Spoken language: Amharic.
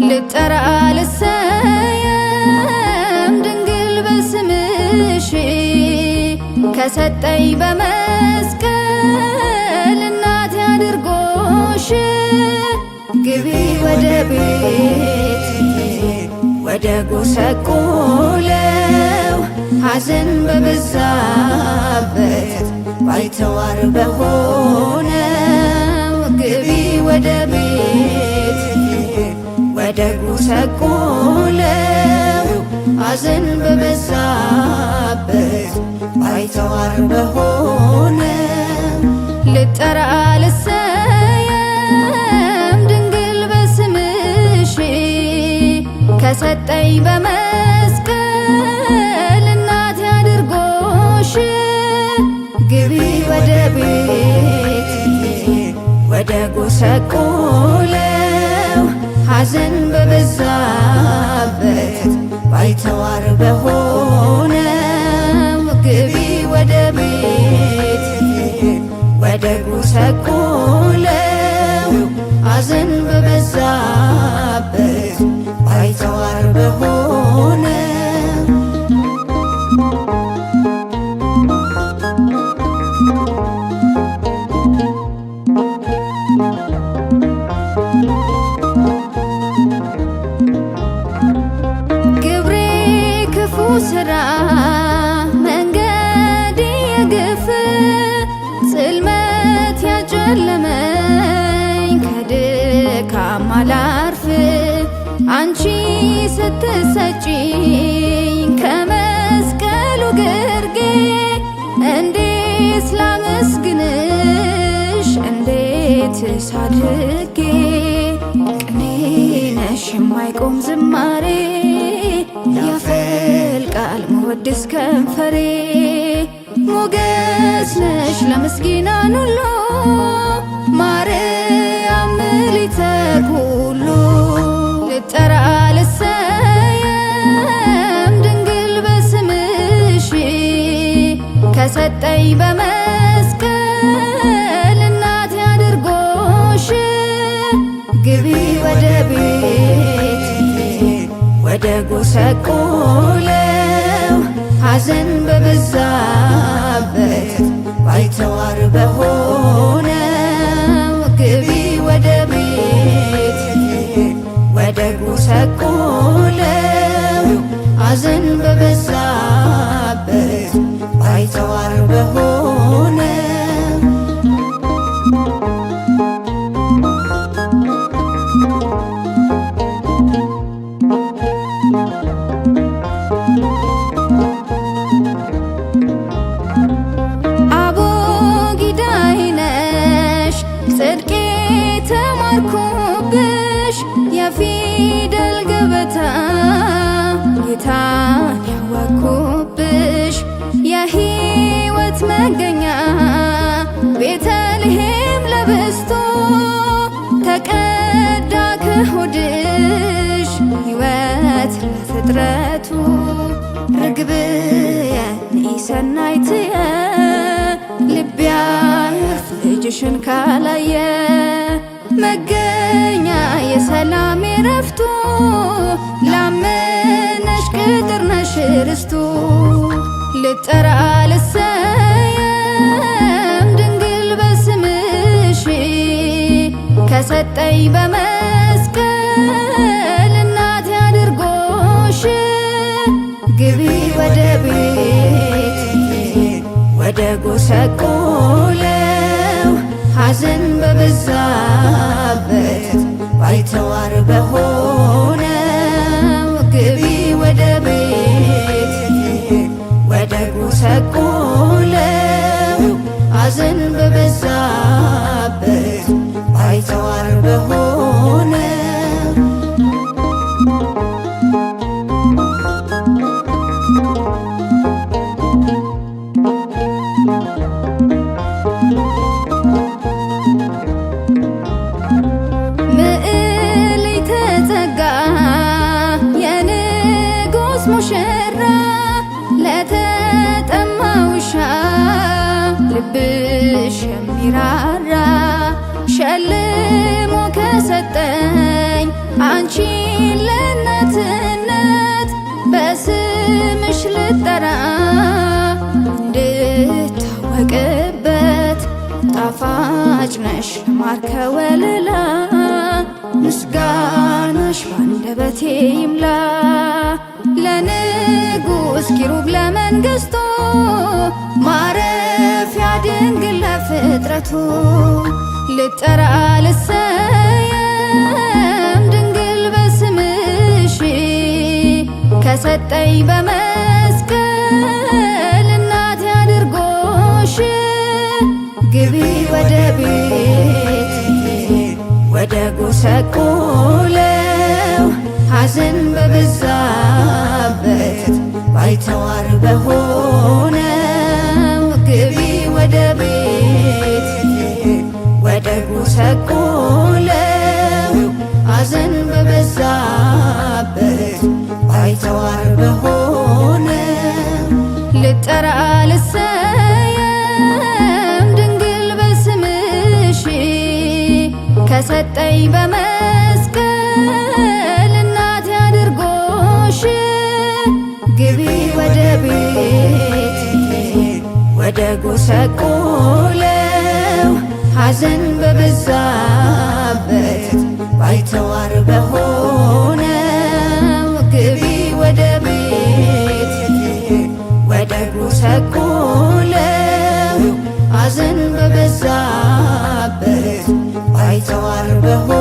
ልጠራ ልሰየም ድንግል በስምሽ ከሰጠኝ በመስቀል እናቴ አድርጎሽ ግቢ ወደ ቤት ወደ ጎሰቆለው ሐዘን በበዛበት ባይተዋር በሆነው ግቢ ወደ ቤት ወደ ጎሰቆለው ሐዘን በበዛበት ባይተዋር በሆነው ልጠራ ልሰየም ድንግል በስምሽ ከሰጠኝ በመስቀል እናቴ አድርጎሽ ግቢ ወደ ቤት ወደ ጎሰቆለው ሐዘን በበዛበት ባይተዋር በሆነው ግቢ ወደ ቤት ወደ ጎሰቆለው ሐዘን በበዛበት ባይተዋር በሆነው ስራ መንገድ የግፍ ጽልመት ያጨለመኝ ከድካም አላርፍ አንቺ ስትሰጪኝ ከመስቀሉ ግርጌ እንዴት ላመስግንሽ እንዴት ሳድርጌ ቅኔ ነሽ የማይቆም ዝማሬ ያፈልቃል መወድስ ከንፈሬ ሞገስ ነሽ ለምስኪናን ሁሉ ማርያም ምልዕተ ኩሉ ልጠራ ልሰየም ድንግል በስምሽ ከሰጠኝ በመስቀል እናቴ አድርጎሽ ግቢ ወደ ቤት ወደ ጎሰቆለው ሐዘን በበዛበት ባይተዋር በሆነው ግቢ ወደ ቤት ወደ ጎሰቆለው ሐዘን በበዛበት ባይተዋር በሆነው ጽድቄ ተማርኮብሽ የፊደል ገበታ ጌታን ያወቅኩብሽ የሕይወት መገኛ ቤተልሔም ለብስቶ ተቀዳ ከሆድሽ ሕይወት ለፍጥረቱ ርግብየ ሰናይትየ ልቤ ያርፍ ልጅሽን ካላየ መገኛ የሰላም ረፍቱ ላመነሽ ቅጥር ነሽ ርስቱ ልጠራ ልሰየም ድንግል በስምሽ ከሰጠኝ በመስቀል እናቴ አድርጎሽ ግቢ ወደ ቤት ወደ ጎሰቆለው ሐዘን በበዛበት ባይተዋር በሆነው ግቢ ወደ ቤት ወደ ጎሰቆለው ሐዘን በበዛበት ባይተዋር በሆነው ለልብሽ የሚራራ ሸልሞ ከሰጠኝ አንቺን ለእናትነት በስምሽ ልጠራ እንድታወቅበት ጣፋጭ ነሽ ማር ከወለላ ምስጋናሽ ባንደበቴ ይምላ ለንጉሥ ኪሩብ ለመንግሥቱ ማረፊያ ድንግል ለፍጥረቱ ልጠራ ልሰየም ድንግል በስምሽ ከሰጠኝ በመስቀል እናቴ አድርጎሽ ግቢ ወደ ቤት ወደ ጎሰቆለው ሐዘን በበዛበት ባይተዋር በሆነው ግቢ ወደ ቤት ወደ ጎሰቆለው ሐዘን በበዛበት ባይተዋር በሆነው ልጠራ ልሰየም ድንግል በስምሽ ከሰጠኝ በመስቀል እናቴ አድርጎሽ ግቢ ወደ ቤት ወደ ጎሰቆለው ሐዘን በበዛበት ባይተዋር በሆነው ግቢ ወደ ቤት ወደ ጎሰቆለው ሐዘን በበዛበት ባይተዋር በሆነው